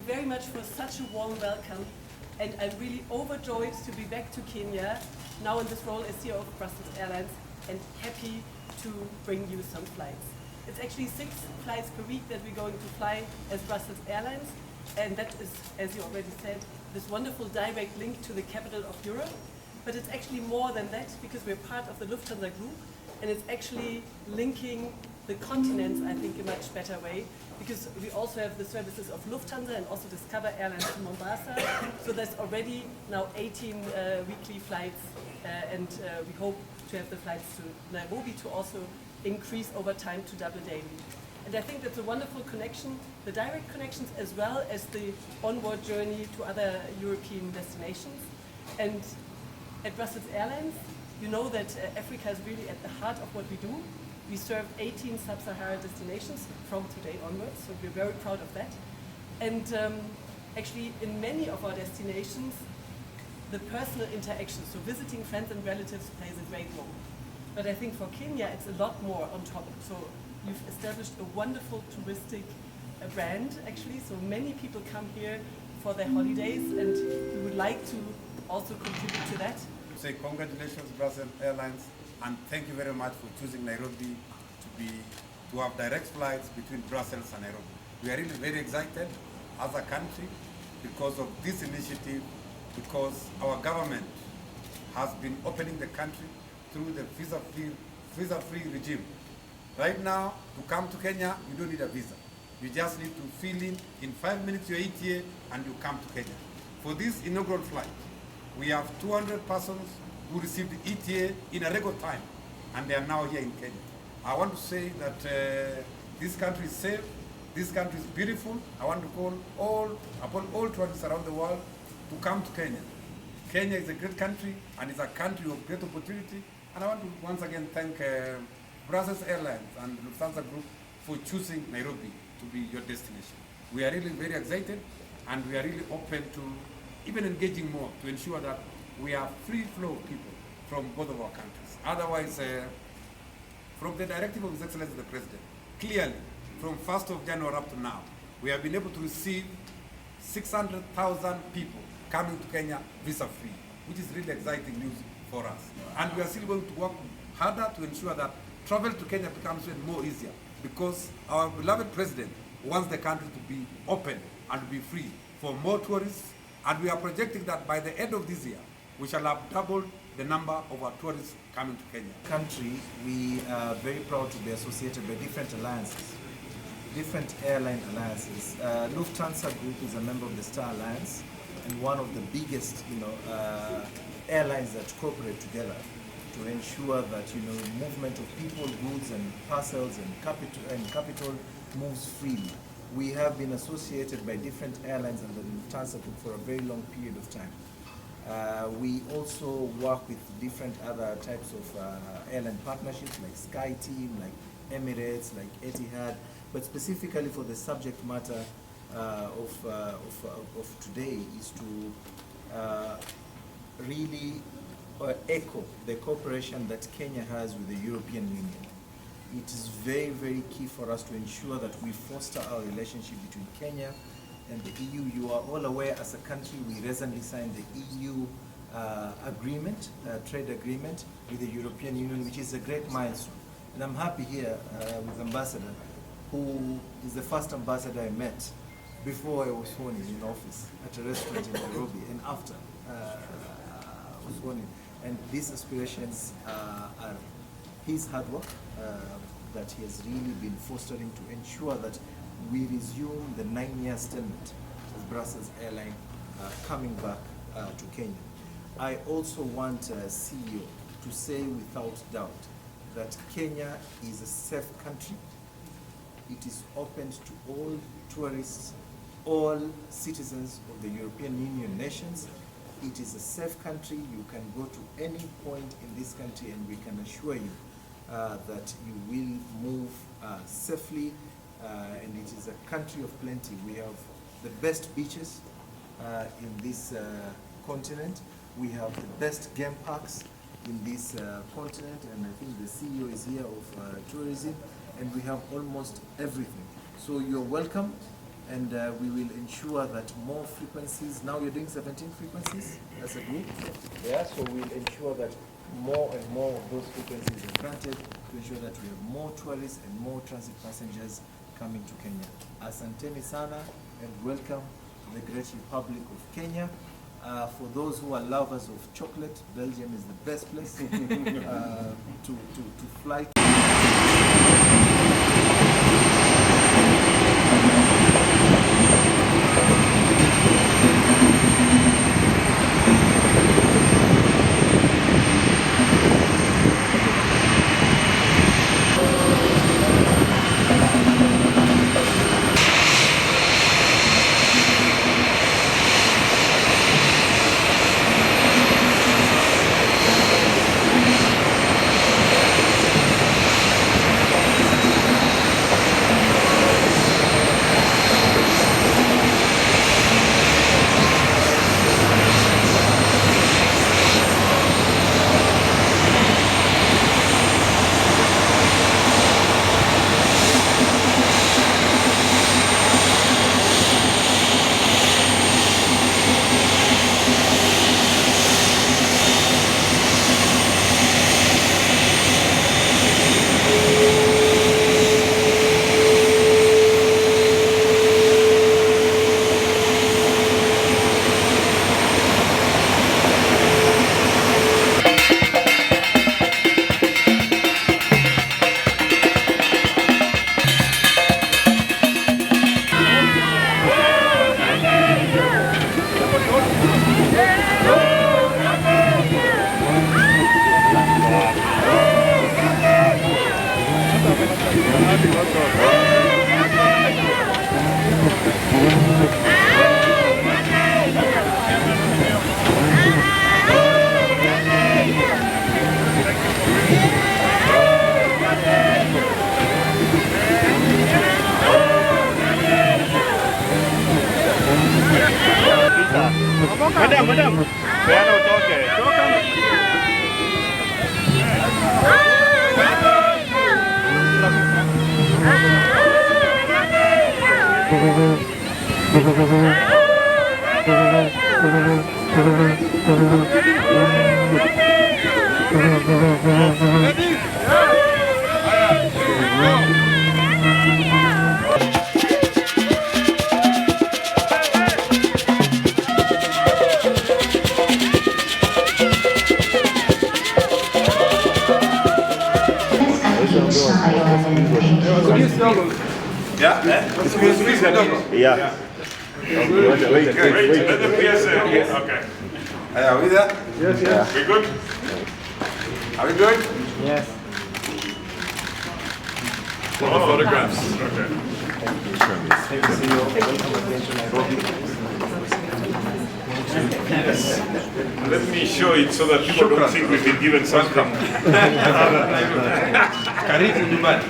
very much for such a warm welcome. And I'm really overjoyed to be back to Kenya, now in this role as CEO of Brussels Airlines, and happy to bring you some flights. It's actually 6 flights per week that we're going to fly as Brussels Airlines, and that is, as you already said, this wonderful direct link to the capital of Europe. But it's actually more than that, because we're part of the Lufthansa group, and it's actually linking the continents, I think, in a much better way, because we also have the services of Lufthansa and also Discover Airlines to Mombasa. So there's already now 18 weekly flights, and we hope to have the flights to Nairobi to also increase over time to double daily. And I think that's a wonderful connection, the direct connections as well as the onward journey to other European destinations. And at Brussels Airlines, you know that Africa is really at the heart of what we do. We serve 18 sub-Saharan destinations from today onwards, so we're very proud of that. And actually, in many of our destinations, the personal interaction, so visiting friends and relatives, plays a great role. But I think for Kenya, it's a lot more on top. So you've established a wonderful touristic brand, actually. So many people come here for their holidays, and we would like to also contribute to that. Say congratulations, Brussels Airlines, and thank you very much for choosing Nairobi to have direct flights between Brussels and Nairobi. We are really very excited as a country because of this initiative, because our government has been opening the country through the visa-free regime. Right now, to come to Kenya, you don't need a visa. You just need to fill in 5 minutes your ETA, and you come to Kenya. For this inaugural flight, we have 200 persons who received the ETA in a record time, and they are now here in Kenya. I want to say that this country is safe, this country is beautiful. I want to call upon all tourists around the world to come to Kenya. Kenya is a great country, and it's a country of great opportunity. And I want to once again thank Brussels Airlines and Lufthansa Group for choosing Nairobi to be your destination. We are really very excited, and we are really open to even engaging more to ensure that we have free flow of people from both of our countries. Otherwise, from the directive of His Excellency the President, clearly, from 1st of January up to now, we have been able to receive 600,000 people coming to Kenya visa-free, which is really exciting news for us. And we are still going to work harder to ensure that travel to Kenya becomes even more easier, because our beloved President wants the country to be open and to be free for more tourists. And we are projecting that by the end of this year, we shall have doubled the number of our tourists coming to Kenya. Country, we are very proud to be associated with different alliances, different airline alliances. Lufthansa Group is a member of the Star Alliance and one of the biggest, airlines that cooperate together to ensure that movement of people, goods, and parcels and capital moves freely. We have been associated by different airlines and the Lufthansa Group for a very long period of time. We also work with different other types of airline partnerships like SkyTeam, like Emirates, like Etihad, but specifically for the subject matter of today is to really echo the cooperation that Kenya has with the European Union. It is very, very key for us to ensure that we foster our relationship between Kenya and the EU. You are all aware, as a country, we recently signed the EU trade agreement with the European Union, which is a great milestone. And I'm happy here with Ambassador, who is the first ambassador I met before I was sworn in office at a restaurant in Nairobi, and after I was sworn in. And these aspirations are his hard work that he has really been fostering to ensure that we resume the 9-year stalemate of Brussels Airlines coming back to Kenya. I also want CEO to say without doubt that Kenya is a safe country. It is open to all tourists, all citizens of the European Union nations. It is a safe country. You can go to any point in this country, and we can assure you that you will move safely, and it is a country of plenty. We have the best beaches in this continent. We have the best game parks in this continent, and I think the CEO is here of tourism, and we have almost everything. So you're welcome and we will ensure that more frequencies, now you're doing 17 frequencies as a group, yeah, so we'll ensure that more and more of those frequencies are granted to ensure that we have more tourists and more transit passengers coming to Kenya. Asanteni sana and welcome to the great Republic of Kenya. For those who are lovers of chocolate, Belgium is the best place to fly. Madam, piano toque. Yeah? Excuse me? Yeah. Wait, let the PSA. Okay. Are we there? Yes, yes. We good? Are we good? Yes. Oh, photographs. Okay. Thank you, CEO. Welcome again to Nairobi. Yes. Let me show it so that people don't think we've been given something. Karibu nyumbani.